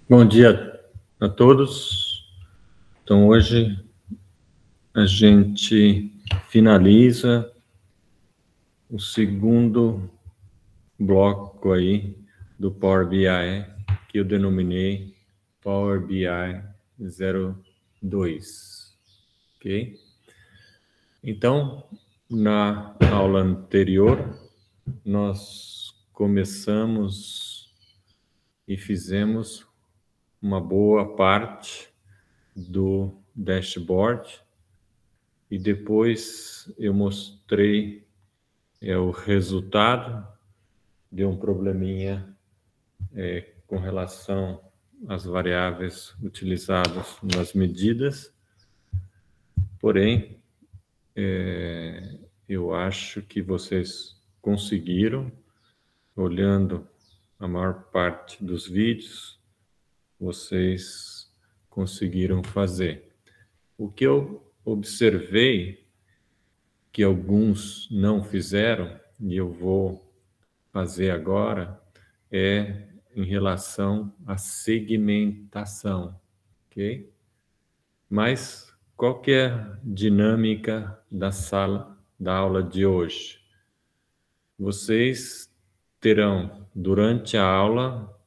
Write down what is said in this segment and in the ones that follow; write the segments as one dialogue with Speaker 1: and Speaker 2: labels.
Speaker 1: Bom dia a todos. Então, hoje a gente finaliza o segundo bloco aí do Power BI, que eu denominei Power BI 02, ok? Então, na aula anterior, nós começamos e fizemos uma boa parte do dashboard e depois eu mostrei o resultado de um probleminha com relação às variáveis utilizadas nas medidas, porém eu acho que vocês conseguiram, olhando a maior parte dos vídeos, vocês conseguiram fazer. O que eu observei que alguns não fizeram, e eu vou fazer agora, é em relação à segmentação, ok? Mas qual que é a dinâmica da aula de hoje? Vocês terão, durante a aula,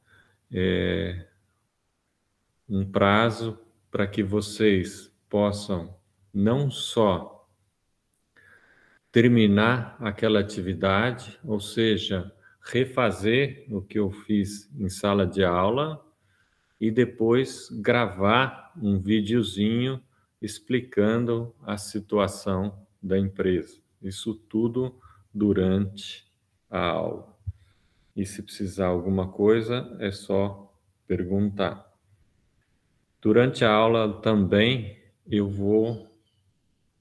Speaker 1: um prazo para que vocês possam não só terminar aquela atividade, ou seja, refazer o que eu fiz em sala de aula e depois gravar um videozinho explicando a situação da empresa. Isso tudo durante a aula. E se precisar alguma coisa, é só perguntar. Durante a aula também eu vou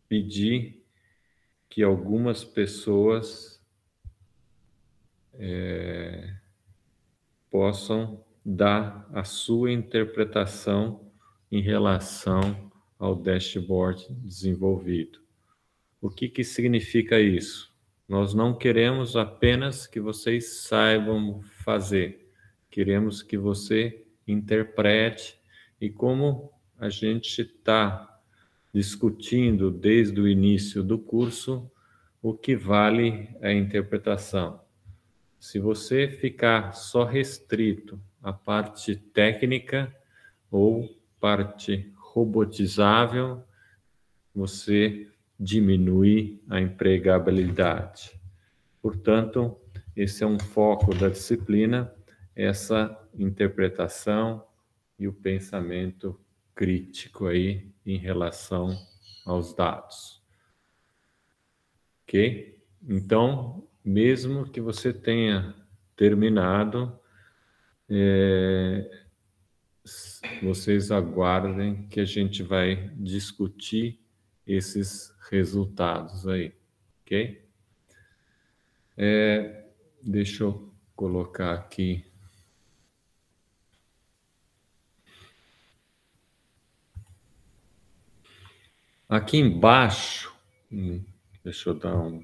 Speaker 1: pedir que algumas pessoas possam dar a sua interpretação em relação ao dashboard desenvolvido. O que significa isso? Nós não queremos apenas que vocês saibam fazer, queremos que você interprete, e como a gente está discutindo desde o início do curso, o que vale é a interpretação. Se você ficar só restrito à parte técnica ou parte robotizável, você diminui a empregabilidade. Portanto, esse é um foco da disciplina, essa interpretação e o pensamento crítico aí em relação aos dados. Ok? Então, mesmo que você tenha terminado, vocês aguardem que a gente vai discutir esses resultados aí, ok? Deixa eu colocar aqui. Aqui embaixo, deixa eu dar um...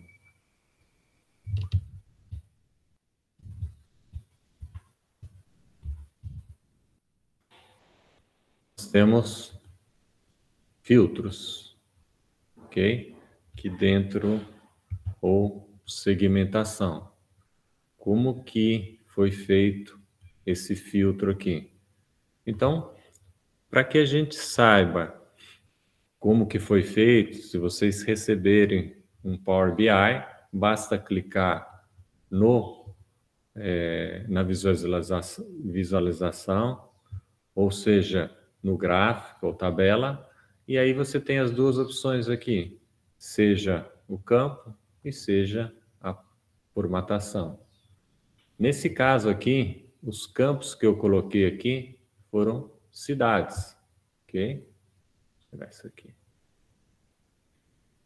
Speaker 1: Nós temos filtros, ok? Aqui dentro, ou segmentação. Como que foi feito esse filtro aqui? Então, para que a gente saiba como que foi feito, se vocês receberem um Power BI, basta clicar na visualização, ou seja, no gráfico ou tabela, e aí você tem as duas opções aqui, seja o campo e seja a formatação. Nesse caso aqui, os campos que eu coloquei aqui foram cidades, ok? Vou pegar isso aqui.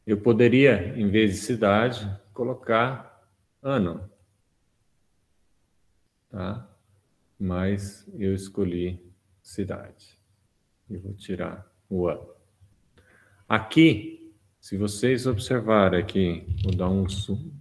Speaker 1: Eu poderia, em vez de cidade, colocar ano, tá? Mas eu escolhi cidade. E vou tirar o ano. Aqui, se vocês observarem aqui, vou dar um zoom.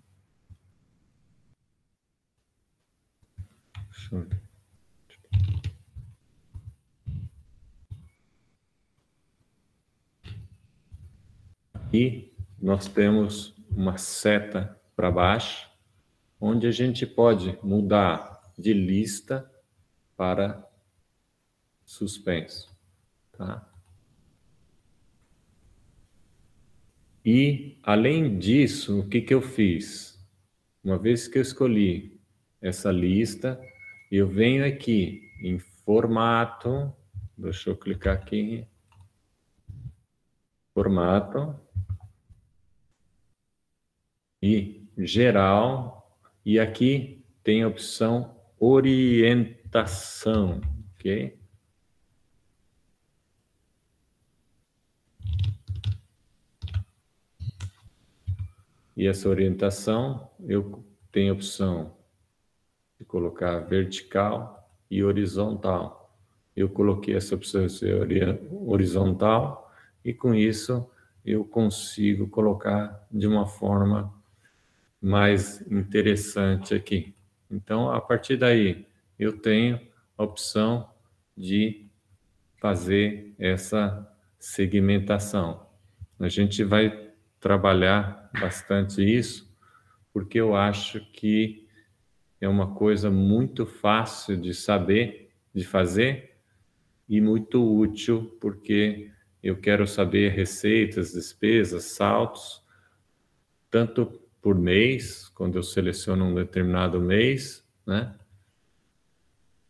Speaker 1: E nós temos uma seta para baixo, onde a gente pode mudar de lista para suspenso, tá? E, além disso, o que que eu fiz? Uma vez que eu escolhi essa lista, eu venho aqui em formato, deixa eu clicar aqui, formato, e geral, e aqui tem a opção orientação, ok? E essa orientação, eu tenho a opção de colocar vertical e horizontal. Eu coloquei essa opção horizontal e com isso eu consigo colocar de uma forma mais interessante aqui. Então, a partir daí, eu tenho a opção de fazer essa segmentação. A gente vai trabalhar bastante isso, porque eu acho que é uma coisa muito fácil de saber, de fazer, e muito útil, porque eu quero saber receitas, despesas, saltos, tanto por mês, quando eu seleciono um determinado mês, né?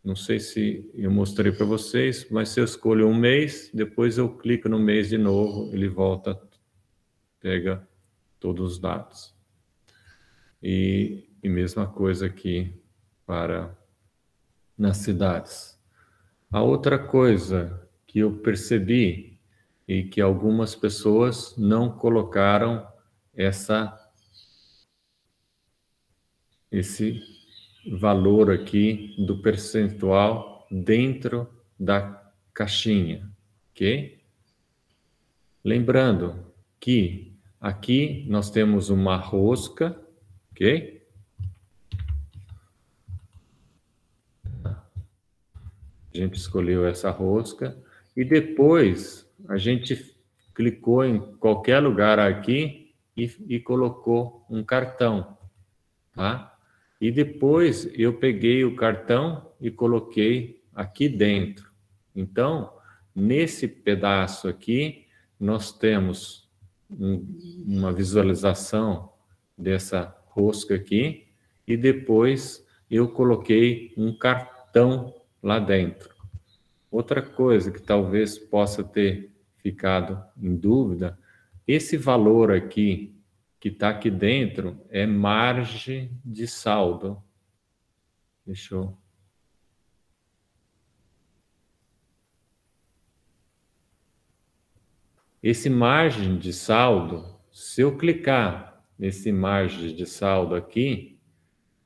Speaker 1: Não sei se eu mostrei para vocês, mas se eu escolho um mês, depois eu clico no mês de novo, ele volta, pega todos os dados. E mesma coisa aqui para nas cidades. A outra coisa que eu percebi e que algumas pessoas não colocaram esse valor aqui do percentual dentro da caixinha, ok? Lembrando que aqui nós temos uma rosca, ok? A gente escolheu essa rosca e depois a gente clicou em qualquer lugar aqui e colocou um cartão, tá? E depois eu peguei o cartão e coloquei aqui dentro. Então, nesse pedaço aqui, nós temos uma visualização dessa rosca aqui e depois eu coloquei um cartão lá dentro. Outra coisa que talvez possa ter ficado em dúvida, esse valor aqui que está aqui dentro é margem de saldo. Deixa eu... Esse margem de saldo, se eu clicar nesse margem de saldo aqui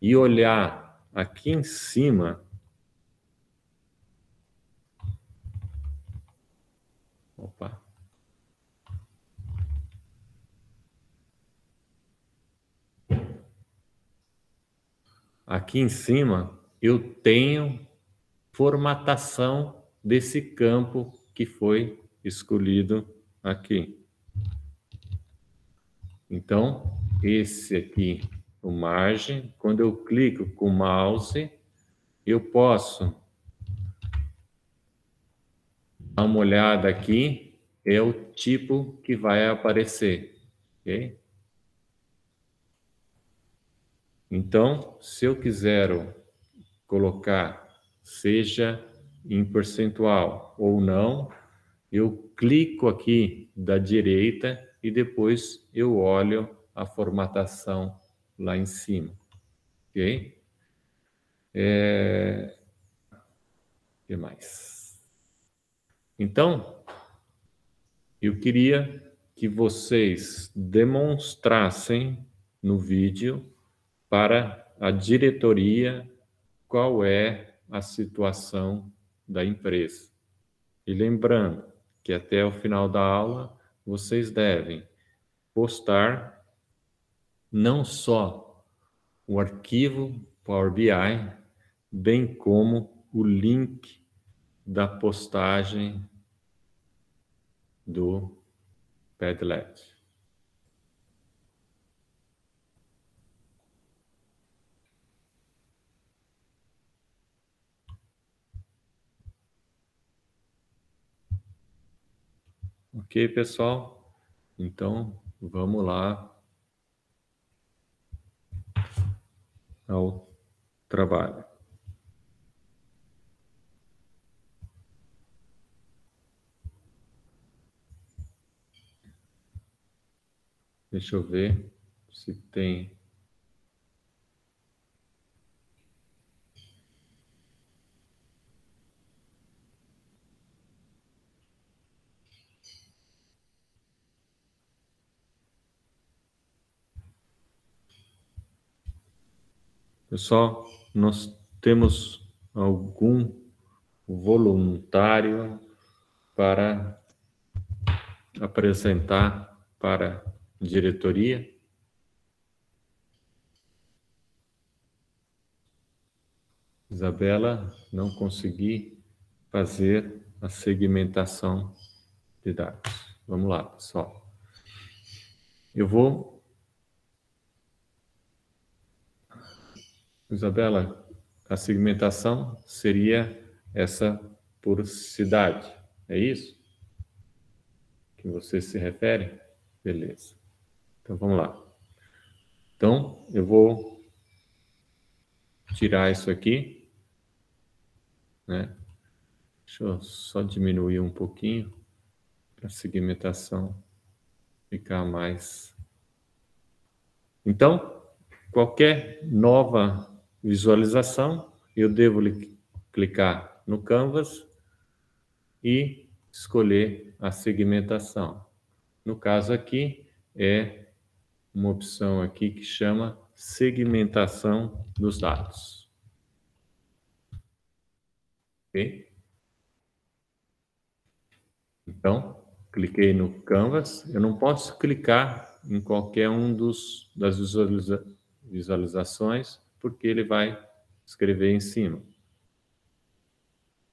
Speaker 1: e olhar aqui em cima, opa, aqui em cima eu tenho formatação desse campo que foi escolhido aqui. Então, esse aqui, o margem, quando eu clico com o mouse, eu posso dar uma olhada aqui, é o tipo que vai aparecer, ok? Então, se eu quiser colocar, seja em percentual ou não, eu clico aqui da direita e depois eu olho a formatação lá em cima, ok? O que mais? Então, eu queria que vocês demonstrassem no vídeo para a diretoria qual é a situação da empresa. E lembrando que até o final da aula vocês devem postar não só o arquivo Power BI, bem como o link da postagem do Padlet. Ok, pessoal? Então, vamos lá ao trabalho. Deixa eu ver se tem. Pessoal, nós temos algum voluntário para apresentar para a diretoria? Isabela, não consegui fazer a segmentação de dados. Vamos lá, pessoal. Eu vou... Isabela, a segmentação seria essa por cidade, é isso que você se refere? Beleza. Então, vamos lá. Então, eu vou tirar isso aqui, né? Deixa eu só diminuir um pouquinho para a segmentação ficar mais... Então, qualquer nova visualização, eu devo clicar no Canvas e escolher a segmentação. No caso aqui, é uma opção aqui que chama segmentação dos dados. Ok? Então, cliquei no Canvas. Eu não posso clicar em qualquer um das visualizações, porque ele vai escrever em cima.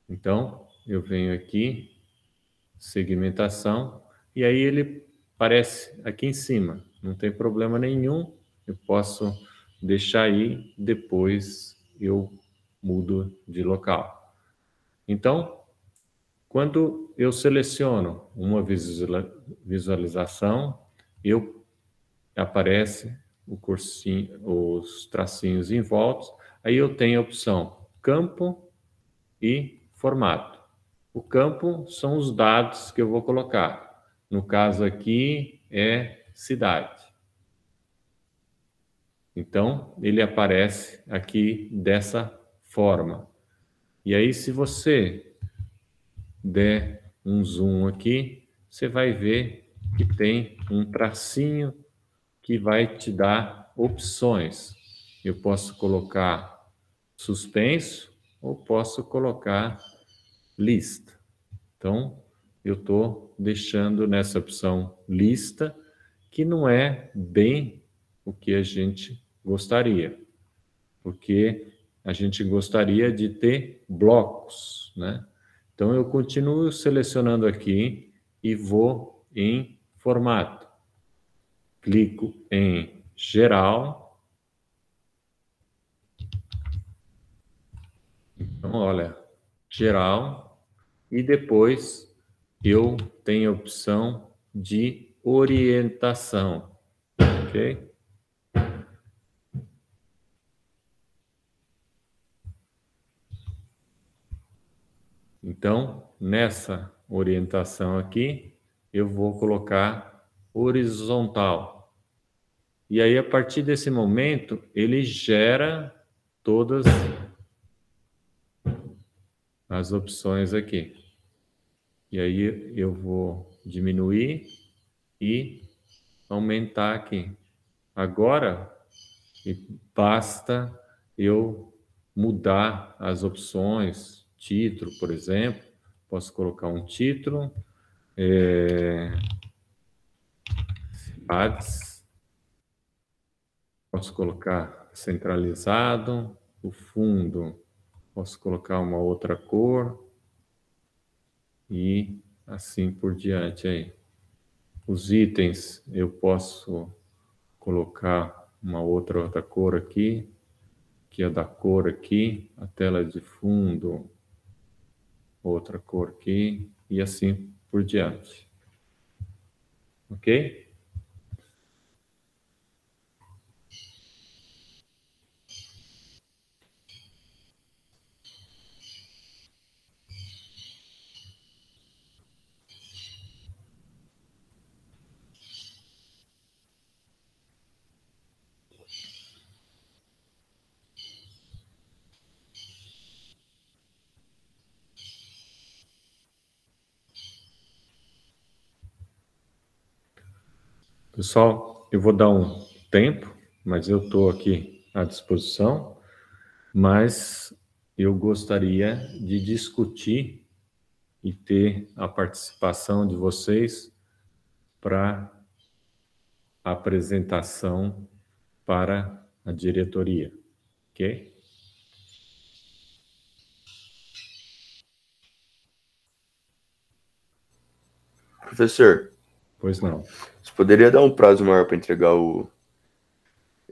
Speaker 1: Então, eu venho aqui, segmentação, e aí ele aparece aqui em cima. Não tem problema nenhum, eu posso deixar aí, depois eu mudo de local. Então, quando eu seleciono uma visualização, aparece o cursinho, os tracinhos em volta, aí eu tenho a opção campo e formato. O campo são os dados que eu vou colocar. No caso aqui é cidade. Então, ele aparece aqui dessa forma. E aí, se você der um zoom aqui, você vai ver que tem um tracinho que vai te dar opções. Eu posso colocar suspenso ou posso colocar lista. Então, eu estou deixando nessa opção lista, que não é bem o que a gente gostaria, porque a gente gostaria de ter blocos, né? Então, eu continuo selecionando aqui e vou em formato. Clico em geral. Então, olha, geral, e depois eu tenho a opção de orientação, ok? Então, nessa orientação aqui, eu vou colocar horizontal. E aí, a partir desse momento, ele gera todas as opções aqui. E aí, eu vou diminuir e aumentar aqui. Agora, basta eu mudar as opções, título, por exemplo, posso colocar um título, cidades, posso colocar centralizado, o fundo, posso colocar uma outra cor e assim por diante aí. Os itens eu posso colocar uma outra cor aqui, que é da cor aqui, a tela de fundo, outra cor aqui, e assim por diante. ok? Pessoal, eu vou dar um tempo, mas eu estou aqui à disposição, mas eu gostaria de discutir e ter a participação de vocês para a apresentação para a diretoria, ok?
Speaker 2: Professor,
Speaker 1: Pois não.
Speaker 2: você poderia dar um prazo maior para entregar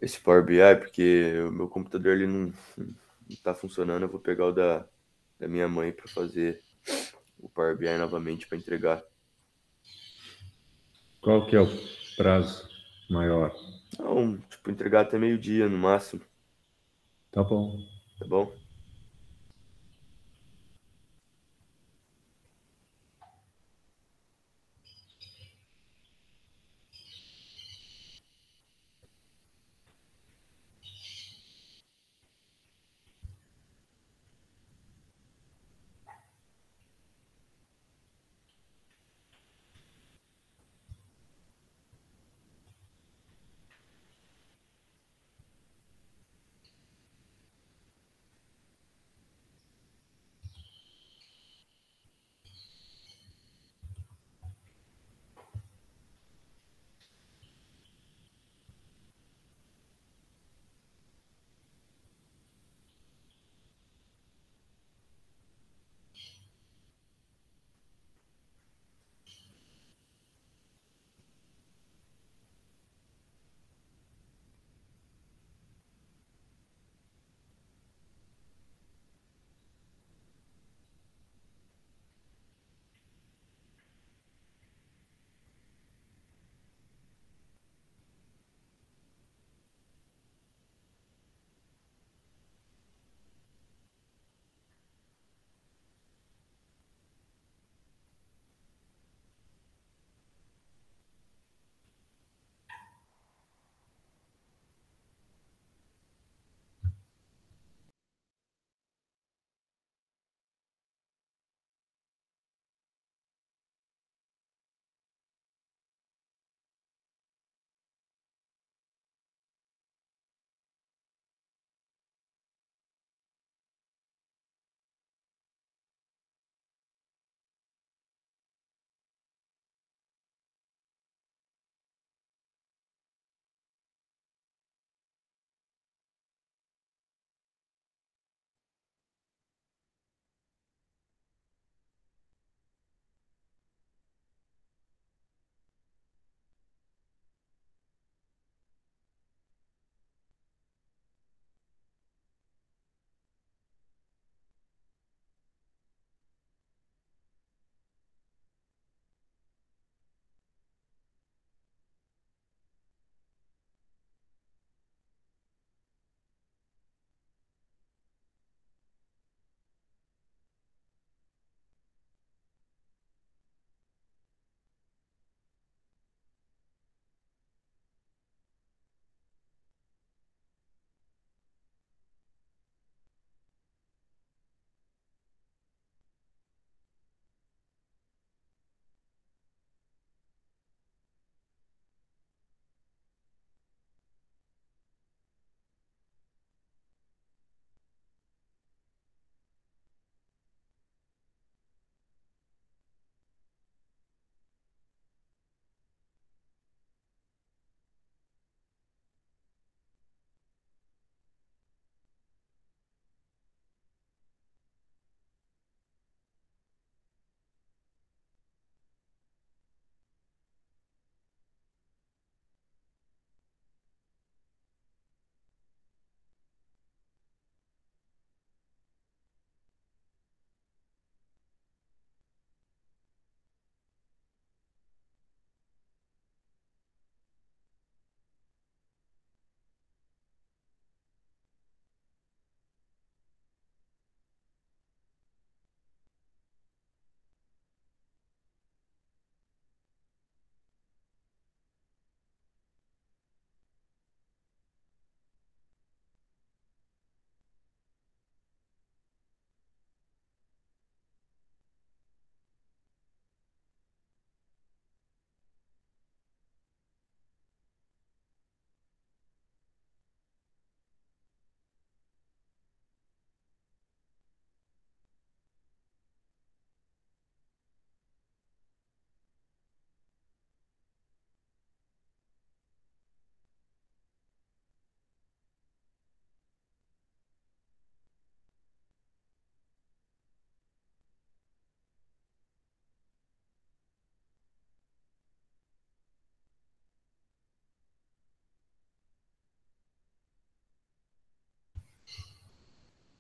Speaker 2: esse Power BI? Porque o meu computador ele não está funcionando. Eu vou pegar o da minha mãe para fazer o Power BI novamente para entregar.
Speaker 1: Qual que é o prazo maior?
Speaker 2: Não, tipo, entregar até meio-dia no máximo,
Speaker 1: Tá bom.
Speaker 2: tá bom?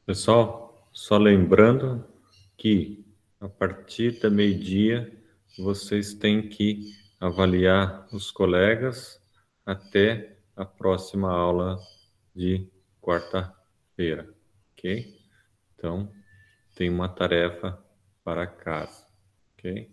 Speaker 1: Pessoal, só lembrando que a partir da meio-dia vocês têm que avaliar os colegas até a próxima aula de quarta-feira, ok? Então, tem uma tarefa para casa, ok?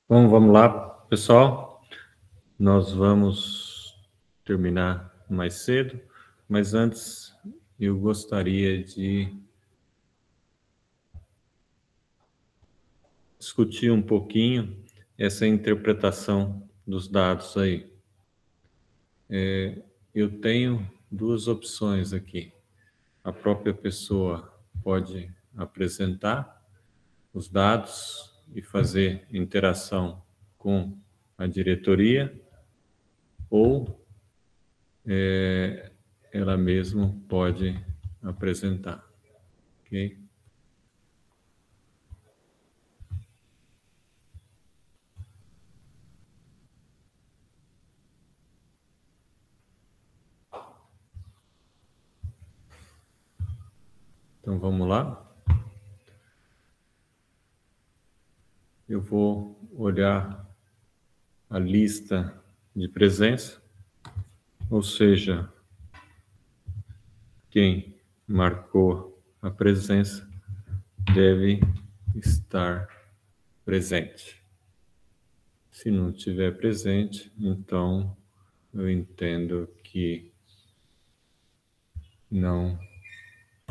Speaker 1: Bom, vamos lá, pessoal. Nós vamos terminar mais cedo, mas antes eu gostaria de discutir um pouquinho essa interpretação dos dados aí. Eu tenho duas opções aqui. A própria pessoa pode apresentar os dados e fazer interação com a diretoria, ou ela mesma pode apresentar, ok? Então vamos lá. Eu vou olhar a lista de presença, ou seja, quem marcou a presença deve estar presente. Se não estiver presente, então eu entendo que não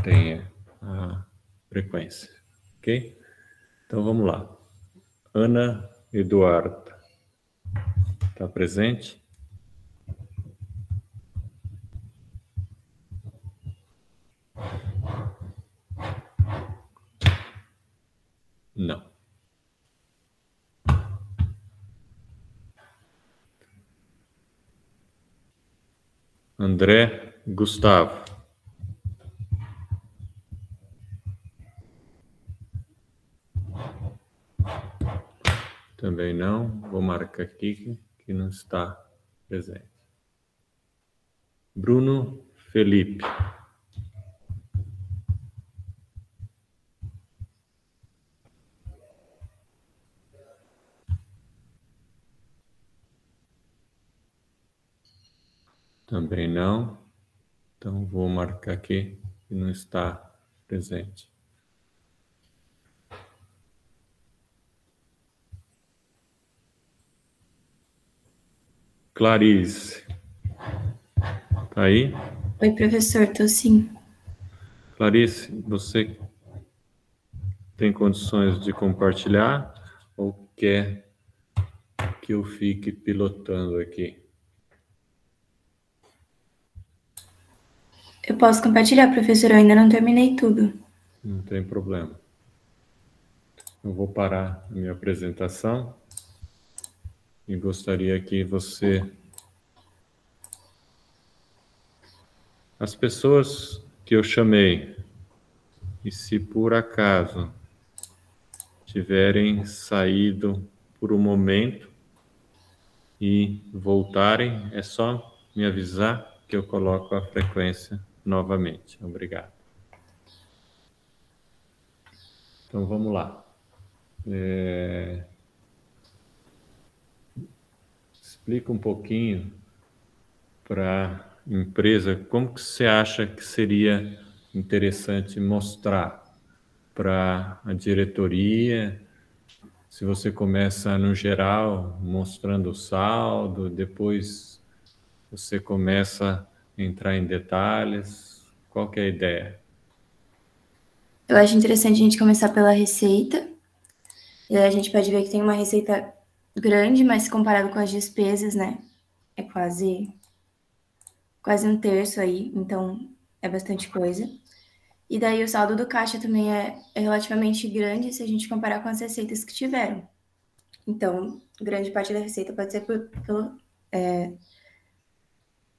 Speaker 1: tenha a frequência, ok? Então vamos lá. Ana Eduarda, está presente? Não. André Gustavo. Também não. Vou marcar aqui que não está presente. Bruno Felipe. Também não. Então vou marcar aqui que não está presente. Clarice. Tá aí?
Speaker 3: Oi, professor, tô sim.
Speaker 1: Clarice, você tem condições de compartilhar ou quer que eu fique pilotando aqui?
Speaker 3: Eu posso compartilhar, professor, eu ainda não terminei tudo.
Speaker 1: Não tem problema. Eu vou parar a minha apresentação e gostaria que você... As pessoas que eu chamei, e se por acaso tiverem saído por um momento e voltarem, é só me avisar que eu coloco a frequência novamente. Obrigado. Então vamos lá. Explica um pouquinho para a empresa como que você acha que seria interessante mostrar para a diretoria. Se você começa no geral mostrando o saldo, depois você começa a entrar em detalhes, qual que é a ideia?
Speaker 3: Eu acho interessante a gente começar pela receita. E aí a gente pode ver que tem uma receita grande, mas comparado com as despesas, né? É quase um terço aí, então é bastante coisa. E daí o saldo do caixa também é relativamente grande se a gente comparar com as receitas que tiveram. Então, grande parte da receita pode ser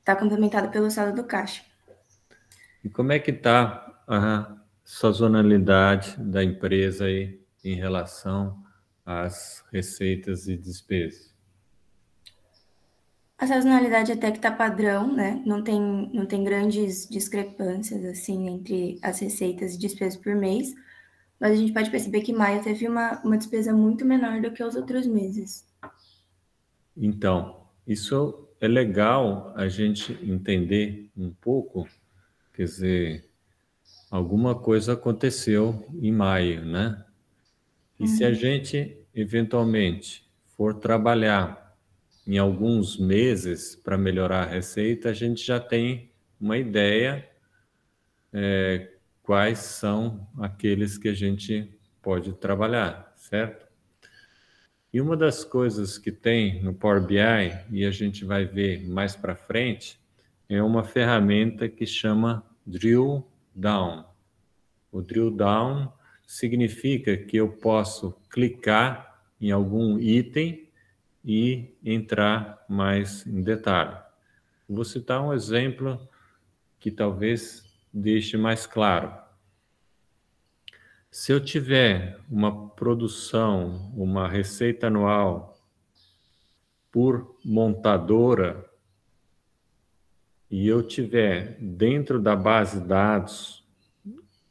Speaker 3: tá complementada pelo saldo do caixa.
Speaker 1: E como é que está a sazonalidade da empresa aí em relação às receitas e despesas?
Speaker 3: A sazonalidade até que tá padrão, né? Não tem grandes discrepâncias, assim, entre as receitas e despesas por mês. Mas a gente pode perceber que maio teve uma despesa muito menor do que os outros meses.
Speaker 1: Então, isso é legal a gente entender um pouco, quer dizer, alguma coisa aconteceu em maio, né? E se a gente eventualmente for trabalhar em alguns meses para melhorar a receita, a gente já tem uma ideia quais são aqueles que a gente pode trabalhar, certo? E uma das coisas que tem no Power BI, e a gente vai ver mais para frente, é uma ferramenta que chama Drill Down. O Drill Down significa que eu posso clicar em algum item e entrar mais em detalhe. Vou citar um exemplo que talvez deixe mais claro. Se eu tiver uma produção, uma receita anual por montadora e eu tiver dentro da base de dados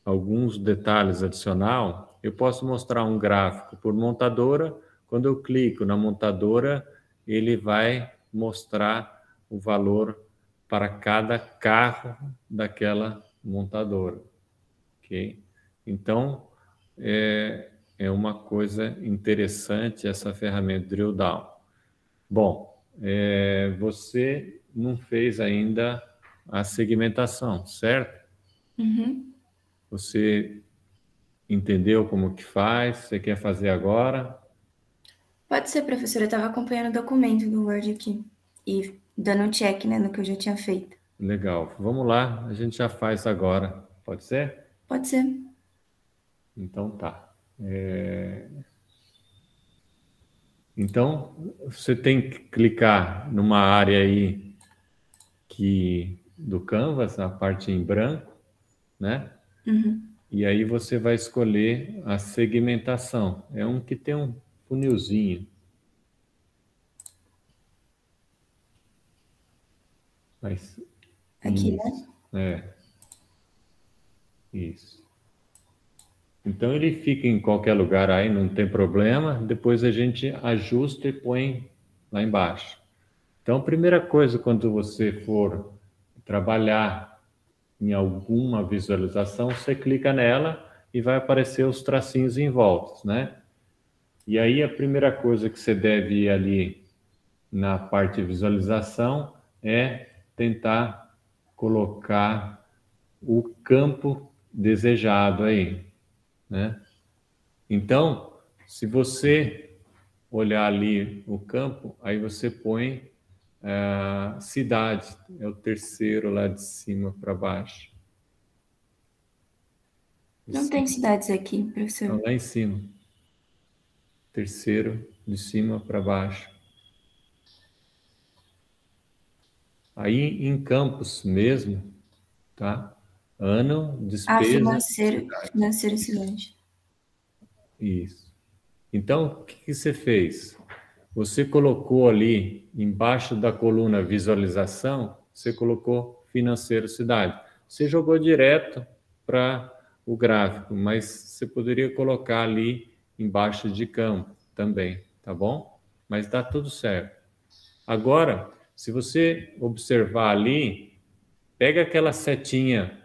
Speaker 1: alguns detalhes adicionais, eu posso mostrar um gráfico por montadora. Quando eu clico na montadora, ele vai mostrar o valor para cada carro daquela montadora, ok? Então, é uma coisa interessante essa ferramenta Drill Down. Bom, você não fez ainda a segmentação, certo?
Speaker 3: Uhum.
Speaker 1: Você entendeu como que faz? Você quer fazer agora?
Speaker 3: Pode ser, professora. Eu estava acompanhando o documento do Word aqui e dando um check, né, no que eu já tinha feito.
Speaker 1: Legal. Vamos lá, a gente já faz agora. Pode ser?
Speaker 3: Pode ser.
Speaker 1: Então tá. Então, você tem que clicar numa área aí do Canvas, a parte em branco, né?
Speaker 3: Uhum.
Speaker 1: E aí você vai escolher a segmentação. É um que tem um funilzinho. Mas,
Speaker 3: Aqui,
Speaker 1: isso,
Speaker 3: né?
Speaker 1: Isso. Então ele fica em qualquer lugar aí, não tem problema. Depois a gente ajusta e põe lá embaixo. Então, a primeira coisa, quando você for trabalhar em alguma visualização, você clica nela e vai aparecer os tracinhos em volta, né? E aí a primeira coisa que você deve ir ali na parte de visualização é tentar colocar o campo desejado aí, né? Então, se você olhar ali o campo, aí você põe cidade, é o terceiro lá de cima para baixo.
Speaker 3: Não tem cidades aqui,
Speaker 1: Não,
Speaker 3: professor.
Speaker 1: lá em cima. Terceiro de cima para baixo. Aí em campos mesmo, tá? Ano, despesa,
Speaker 3: Financeiro e cidade.
Speaker 1: isso. Então, o que você fez? Você colocou ali, embaixo da coluna visualização, você colocou financeiro cidade. Você jogou direto para o gráfico, mas você poderia colocar ali embaixo de campo também, tá bom? Mas dá tudo certo. Agora, se você observar ali, pega aquela setinha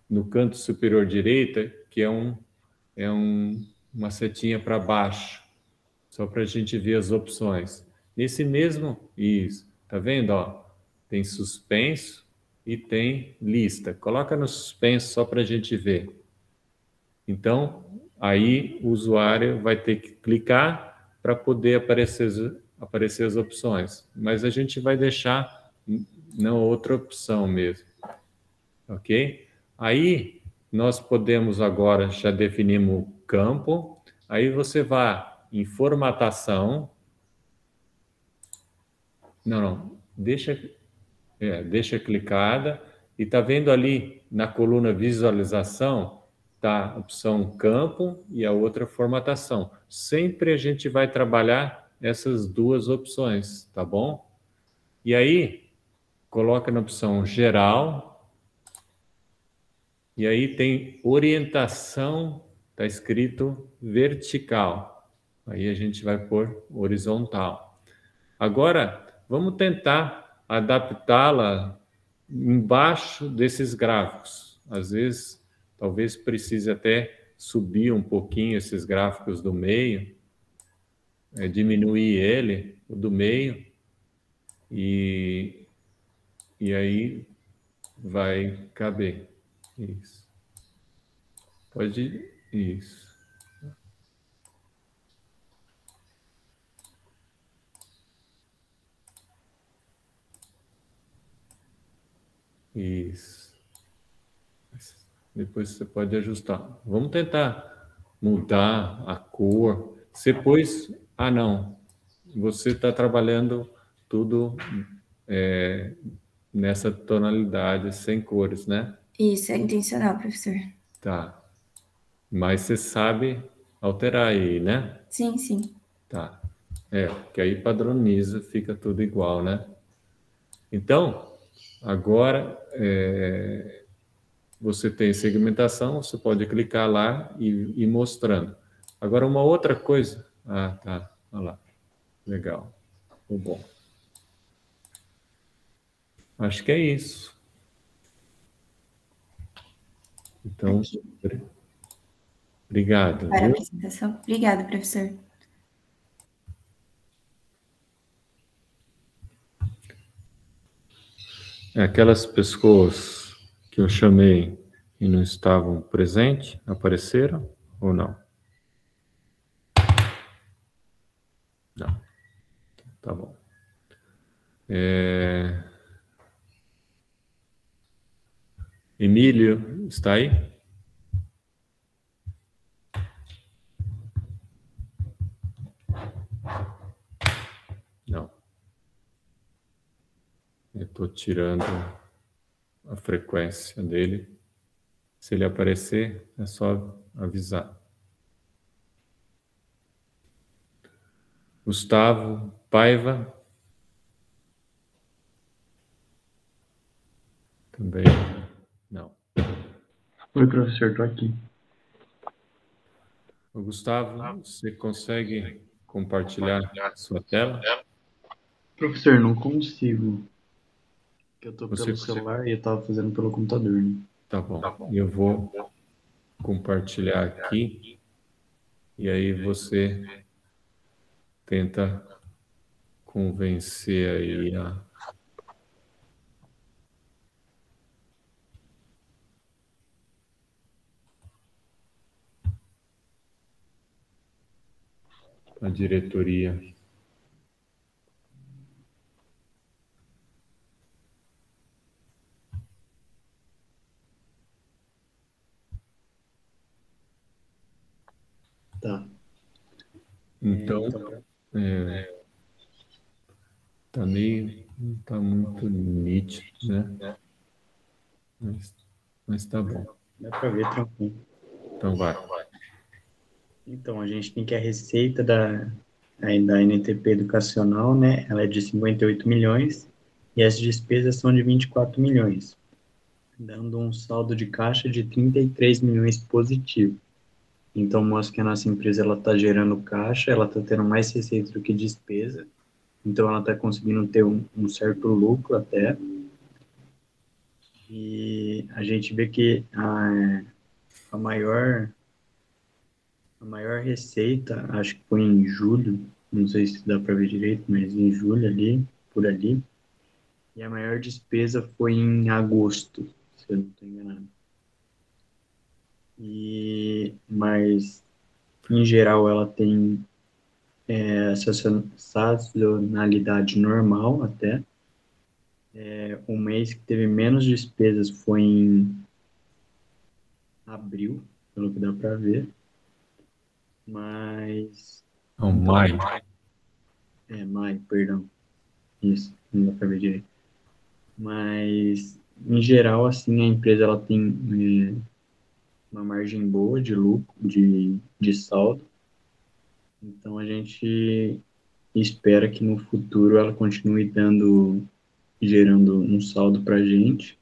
Speaker 1: no canto superior direita, que é uma setinha para baixo, só para a gente ver as opções. Nesse mesmo, isso, tá vendo? Ó, tem suspenso e tem lista. Coloca no suspenso só para a gente ver. Então, aí o usuário vai ter que clicar para poder aparecer as opções. Mas a gente vai deixar na outra opção mesmo. Ok? Aí, nós podemos agora, já definimos o campo, aí você vai em formatação. Não, deixa clicada. E tá vendo ali na coluna visualização, tá a opção campo e a outra formatação. Sempre a gente vai trabalhar essas duas opções, tá bom? E aí, coloca na opção geral, e aí tem orientação, tá escrito vertical. Aí a gente vai pôr horizontal. Agora, vamos tentar adaptá-la embaixo desses gráficos. Às vezes, talvez precise até subir um pouquinho esses gráficos do meio. diminuir ele, o do meio, e aí vai caber. Isso. Pode. Isso. Isso. Depois você pode ajustar. Vamos tentar mudar a cor. Você pôs. Ah, não. Você está trabalhando tudo nessa tonalidade, sem cores, né?
Speaker 3: Isso, é intencional, professor.
Speaker 1: Tá. Mas você sabe alterar aí, né?
Speaker 3: Sim, sim.
Speaker 1: Tá. Porque aí padroniza, fica tudo igual, né? Então, agora você tem segmentação, você pode clicar lá e ir mostrando. Agora, uma outra coisa. Ah, tá. Olha lá. Legal. Ficou bom. Acho que é isso. Então, obrigado.
Speaker 3: Para a
Speaker 1: Viu?
Speaker 3: apresentação. Obrigada, professor.
Speaker 1: Aquelas pessoas que eu chamei e não estavam presentes, apareceram ou não? Não. Tá bom. Emílio, está aí? Não. Eu estou tirando a frequência dele. Se ele aparecer, é só avisar. Gustavo Paiva. Também não.
Speaker 4: Oi, professor, tô aqui.
Speaker 1: Ô, Gustavo, você consegue compartilhar sua tela?
Speaker 4: Professor, não consigo. Eu tô
Speaker 1: Você
Speaker 4: pelo celular e eu tava fazendo pelo computador, né?
Speaker 1: Tá bom. Eu vou compartilhar aqui e aí você tenta convencer aí a diretoria.
Speaker 4: Tá.
Speaker 1: Então, tá meio, não tá muito nítido, né? Mas tá bom.
Speaker 4: Dá pra ver tranquilo.
Speaker 1: Então vai.
Speaker 4: Então, a gente tem que a receita da NTP educacional, né? Ela é de 58 milhões e as despesas são de 24 milhões, dando um saldo de caixa de 33 milhões positivo. Então, mostra que a nossa empresa ela está gerando caixa, ela está tendo mais receita do que despesa, então ela está conseguindo ter um certo lucro até. E a gente vê que a maior receita, acho que foi em julho, não sei se dá para ver direito, mas em julho ali, por ali, e a maior despesa foi em agosto, se eu não estou enganado. Mas, em geral, ela tem essa sazonalidade normal até. O mês que teve menos despesas foi em abril, pelo que dá para ver. Mas...
Speaker 1: Não, maio.
Speaker 4: Maio, perdão. Isso, não dá para ver direito. Mas, em geral, assim, a empresa ela tem uma margem boa de lucro, de saldo. Então, a gente espera que no futuro ela continue gerando um saldo para a gente.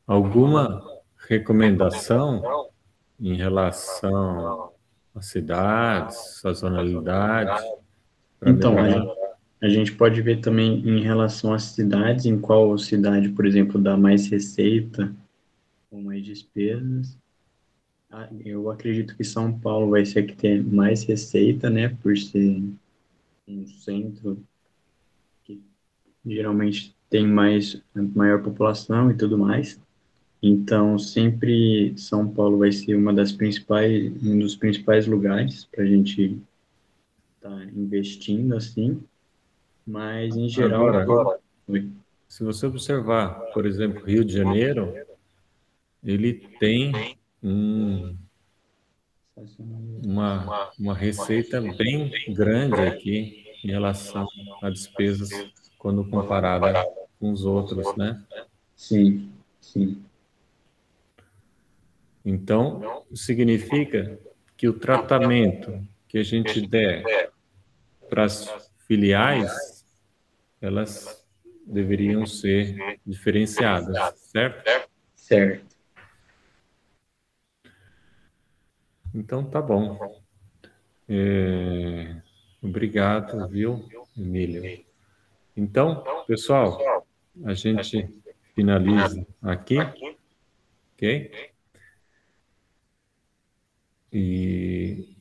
Speaker 1: Alguma recomendação em relação a cidades, sazonalidade, para
Speaker 4: Então,
Speaker 1: melhorar?
Speaker 4: a gente pode ver também em relação às cidades, em qual cidade, por exemplo, dá mais receita ou mais despesas. Eu acredito que São Paulo vai ser a que tem mais receita, né, por ser um centro que geralmente tem maior população e tudo mais. Então, sempre São Paulo vai ser um dos principais lugares para a gente estar investindo, assim. Mas, em geral...
Speaker 1: Agora,
Speaker 4: Oi.
Speaker 1: se você observar, por exemplo, Rio de Janeiro, ele tem uma receita bem grande aqui em relação a despesas quando comparada com os outros, né?
Speaker 4: Sim, sim.
Speaker 1: Então, significa que o tratamento que a gente der para as filiais, elas deveriam ser diferenciadas, certo?
Speaker 4: Certo.
Speaker 1: Então, tá bom. Obrigado, viu, Emílio? Então, pessoal, a gente finaliza aqui, ok? E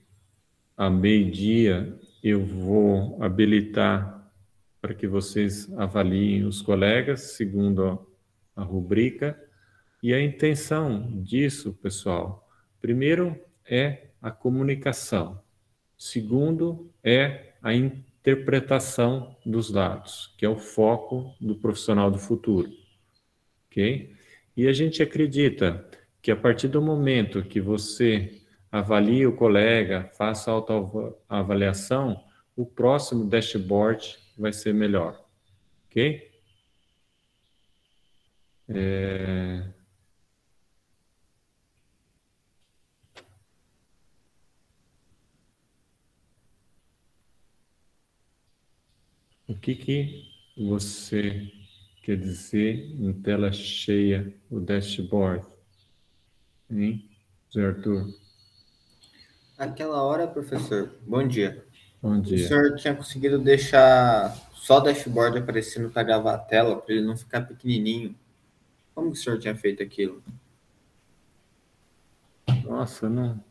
Speaker 1: a meio-dia eu vou habilitar para que vocês avaliem os colegas segundo a rubrica. E a intenção disso, pessoal, primeiro é a comunicação. Segundo é a interpretação dos dados, que é o foco do profissional do futuro, ok? E a gente acredita que a partir do momento que você avalie o colega, faça a autoavaliação, o próximo dashboard vai ser melhor, ok? O que você quer dizer em tela cheia o dashboard? Hein, Zé Arthur?
Speaker 5: Naquela hora, professor, bom dia.
Speaker 1: Bom
Speaker 5: O
Speaker 1: dia.
Speaker 5: senhor tinha conseguido deixar só o dashboard aparecendo para gravar a tela, para ele não ficar pequenininho. Como que o senhor tinha feito aquilo?
Speaker 1: Nossa, não.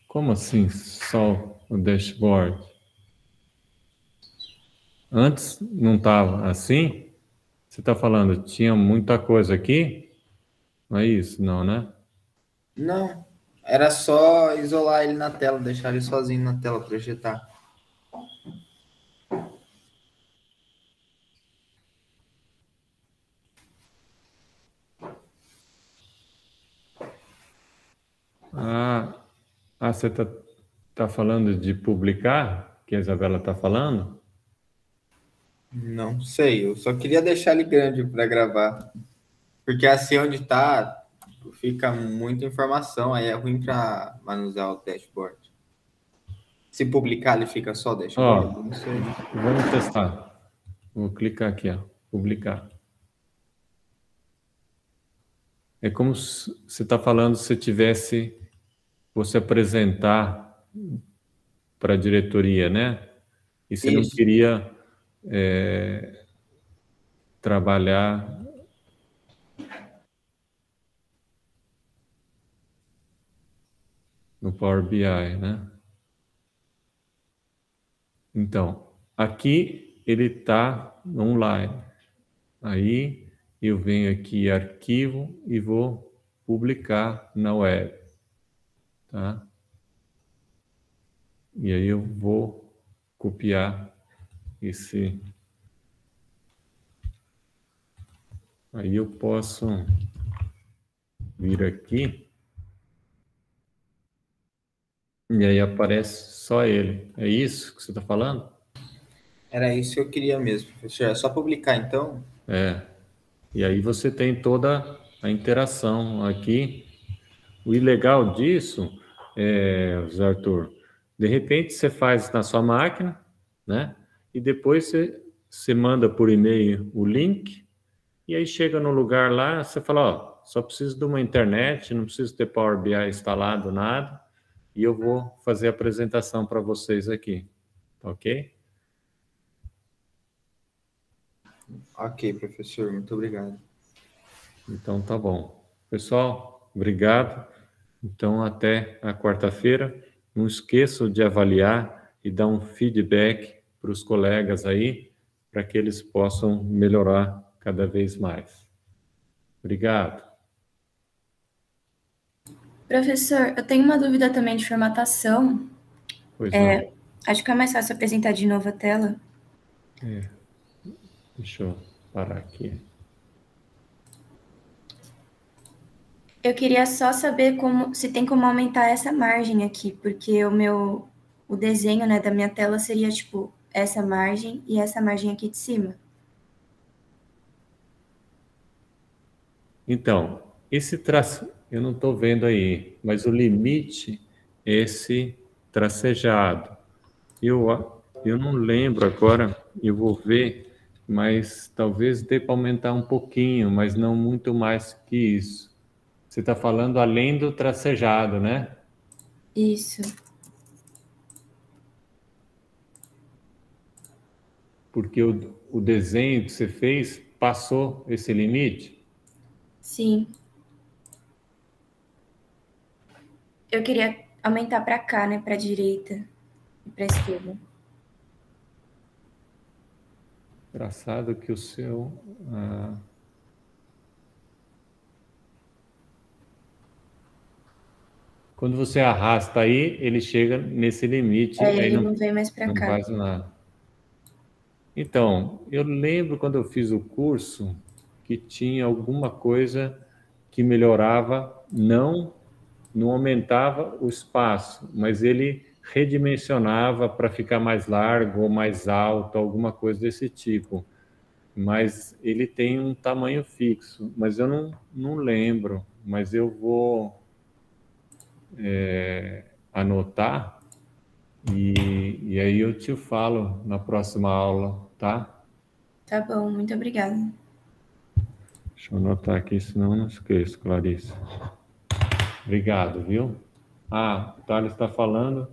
Speaker 1: Como assim só o dashboard? Antes não estava assim? Você está falando, tinha muita coisa aqui? Não é isso, não, né?
Speaker 5: Não, era só isolar ele na tela, deixar ele sozinho na tela, projetar.
Speaker 1: Você tá falando de publicar, que a Isabela está falando?
Speaker 5: Não sei, eu só queria deixar ele grande para gravar. Porque assim onde tá, fica muita informação, aí é ruim para manusear o dashboard. Se publicar, ele fica só o dashboard?
Speaker 1: Ó,
Speaker 5: Não sei.
Speaker 1: vamos testar. Vou clicar aqui, ó, publicar. É como se você está falando se tivesse você apresentar para a diretoria, né? E você não
Speaker 5: Isso.
Speaker 1: queria trabalhar no Power BI, né? Então, aqui ele está online. Aí eu venho aqui arquivo e vou publicar na web, tá? E aí eu vou copiar esse. Aí eu posso vir aqui e aí aparece só ele. É isso que você está falando?
Speaker 5: Era isso que eu queria mesmo, professor. É só publicar, então?
Speaker 1: É. E aí você tem toda a interação aqui. O ilegal disso, Zé Arthur, de repente você faz na sua máquina, né? E depois você manda por e-mail o link, e aí chega no lugar lá, você fala, ó, só preciso de uma internet, não preciso ter Power BI instalado, nada, e eu vou fazer a apresentação para vocês aqui, ok?
Speaker 5: Ok, professor, muito obrigado.
Speaker 1: Então tá bom. Pessoal, obrigado. Então até a quarta-feira. Não esqueçam de avaliar e dar um feedback para os colegas aí, para que eles possam melhorar cada vez mais. Obrigado.
Speaker 3: Professor, eu tenho uma dúvida também de formatação.
Speaker 1: Pois não.
Speaker 3: Acho que é mais fácil apresentar de novo a tela.
Speaker 1: Deixa eu parar aqui.
Speaker 3: Eu queria só saber se tem como aumentar essa margem aqui, porque o desenho, né, da minha tela seria tipo essa margem e essa margem aqui de cima.
Speaker 1: Então, esse traço, eu não estou vendo aí, mas o limite é esse tracejado. Eu não lembro agora, eu vou ver, mas talvez dê para aumentar um pouquinho, mas não muito mais que isso. Você está falando além do tracejado, né?
Speaker 3: Isso.
Speaker 1: Porque o desenho que você fez passou esse limite?
Speaker 3: Sim. Eu queria aumentar para cá, né, para a direita e para a esquerda.
Speaker 1: Engraçado que o seu... Quando você arrasta aí, ele chega nesse limite, aí
Speaker 3: Ele não vem mais para
Speaker 1: não
Speaker 3: cá.
Speaker 1: faz nada. Então, eu lembro quando eu fiz o curso que tinha alguma coisa que melhorava, não aumentava o espaço, mas ele redimensionava para ficar mais largo ou mais alto, alguma coisa desse tipo. Mas ele tem um tamanho fixo, mas eu não lembro, mas eu vou anotar e aí eu te falo na próxima aula, tá?
Speaker 3: Tá bom, muito obrigada.
Speaker 1: Deixa eu anotar aqui, senão eu não esqueço, Clarice. Obrigado, viu? O Thales está falando.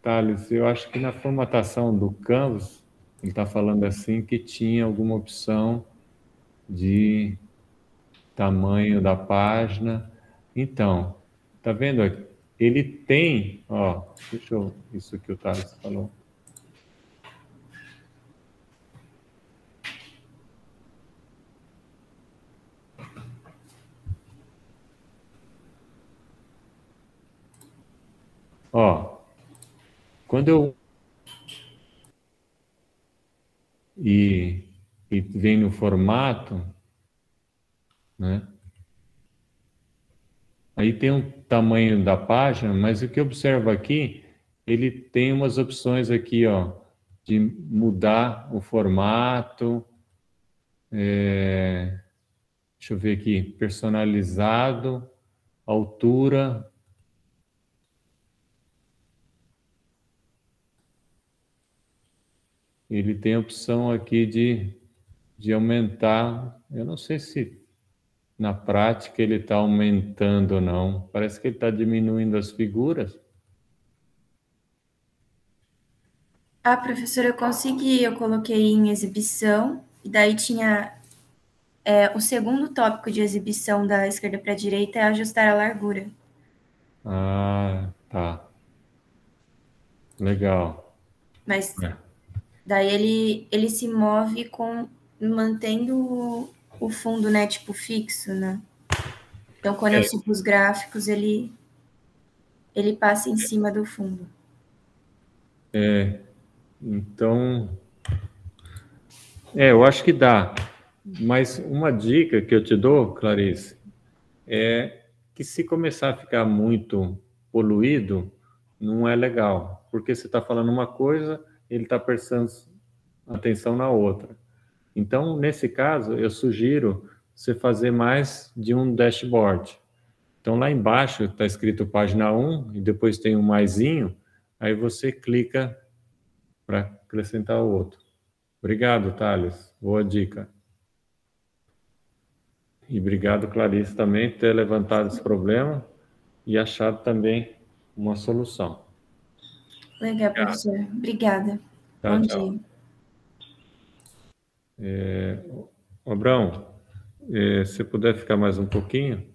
Speaker 1: Thales, eu acho que na formatação do Canvas, ele está falando assim que tinha alguma opção de tamanho da página. Então, tá vendo aqui? Ele tem, isso que o Thales falou. Quando eu e vem no formato, né? Aí tem um tamanho da página, mas o que eu observo aqui, ele tem umas opções aqui, de mudar o formato, deixa eu ver aqui, personalizado, altura. Ele tem a opção aqui de aumentar, eu não sei se na prática ele está aumentando ou não, parece que ele está diminuindo as figuras.
Speaker 3: Professora, eu consegui, eu coloquei em exibição, e daí tinha o segundo tópico de exibição da esquerda para a direita é ajustar a largura.
Speaker 1: Tá. Legal.
Speaker 3: Mas daí ele se move mantendo o fundo, né, tipo fixo, né? Então, quando eu subo os gráficos, ele passa em cima do fundo.
Speaker 1: Então, eu acho que dá. Mas uma dica que eu te dou, Clarice, é que se começar a ficar muito poluído, não é legal. Porque você está falando uma coisa, ele está prestando atenção na outra. Então, nesse caso, eu sugiro você fazer mais de um dashboard. Então, lá embaixo está escrito página 1 e depois tem um maisinho, aí você clica para acrescentar o outro. Obrigado, Thales. Boa dica. E obrigado, Clarice, também por ter levantado esse problema e achado também uma solução.
Speaker 3: Legal, professor. Obrigada.
Speaker 1: Tchau,
Speaker 3: Bom
Speaker 1: tchau.
Speaker 3: dia.
Speaker 1: Abrão, se puder ficar mais um pouquinho.